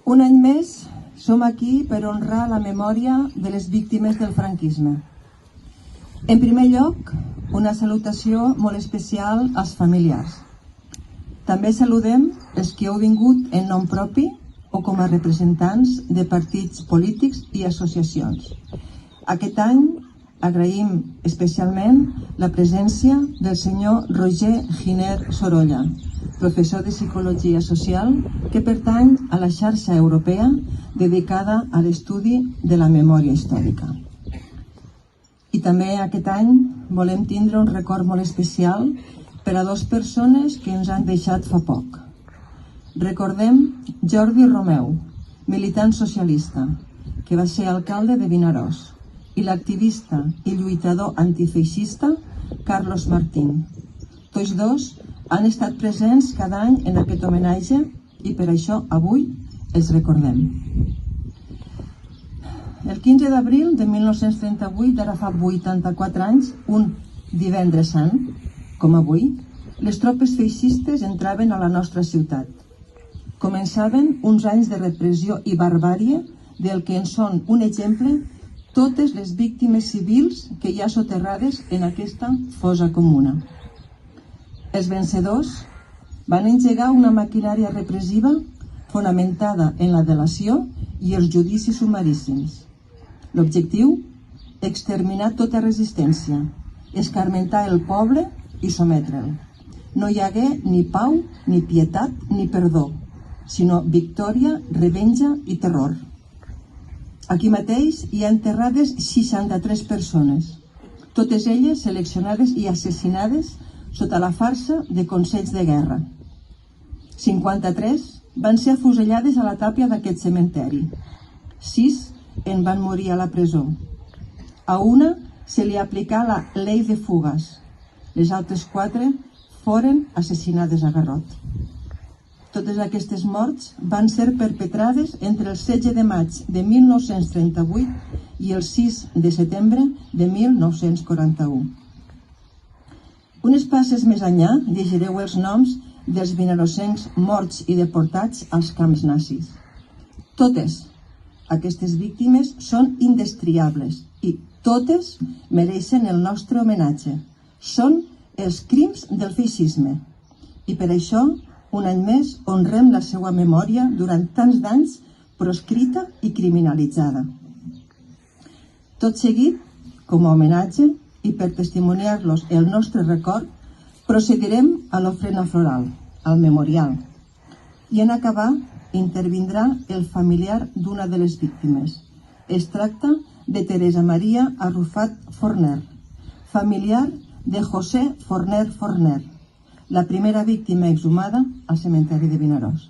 Un any més som aquí per honrar la memòria de les víctimes del franquisme. En primer lloc, una salutació molt especial als familiars. També saludem els que heu vingut en nom propi o com a representants de partits polítics i associacions. Aquest any agraïm especialment la presència del senyor Roger Giner Sorolla, professor de Psicologia Social que pertany a la xarxa europea dedicada a l'estudi de la memòria històrica. I també aquest any volem tindre un record molt especial per a dues persones que ens han deixat fa poc. Recordem Jordi Romeu, militant socialista, que va ser alcalde de Vinaròs, i l'activista i lluitador antifeixista Carlos Martín. Tots dos han estat presents cada any en aquest homenatge i per això avui els recordem. El 15 d'abril de 1938, ara fa 84 anys, un divendres sant, com avui, les tropes feixistes entraven a la nostra ciutat. Començaven uns anys de repressió i barbàrie del que en són un exemple totes les víctimes civils que hi ha soterrades en aquesta fossa comuna. Els vencedors van engegar una maquinària repressiva fonamentada en la delació i els judicis sumaríssims. L'objectiu? Exterminar tota resistència, escarmentar el poble i sometre'l. No hi hagué ni pau, ni pietat, ni perdó, sinó victòria, revenja i terror. Aquí mateix hi ha enterrades 63 persones, totes elles seleccionades i assassinades sota la farsa de consells de guerra. 53 van ser afusellades a la tàpia d'aquest cementeri. 6 en van morir a la presó. A una se li aplicà la llei de fugues. Les altres 4 foren assassinades a garrot. Totes aquestes morts van ser perpetrades entre el 16 de maig de 1938 i el 6 de setembre de 1941. Unes passes més enllà llegireu els noms dels vinarossencs morts i deportats als camps nazis. Totes aquestes víctimes són indestriables i totes mereixen el nostre homenatge. Són els crims del feixisme i per això un any més honrem la seva memòria durant tants d'anys proscrita i criminalitzada. Tot seguit, com a homenatge i per testimoniar-los el nostre record, procedirem a l'ofrena floral, al memorial. I en acabar, intervindrà el familiar d'una de les víctimes. Es tracta de Teresa Maria Arrufat Forner, familiar de José Forner Forner, la primera víctima exhumada al cementeri de Vinaròs.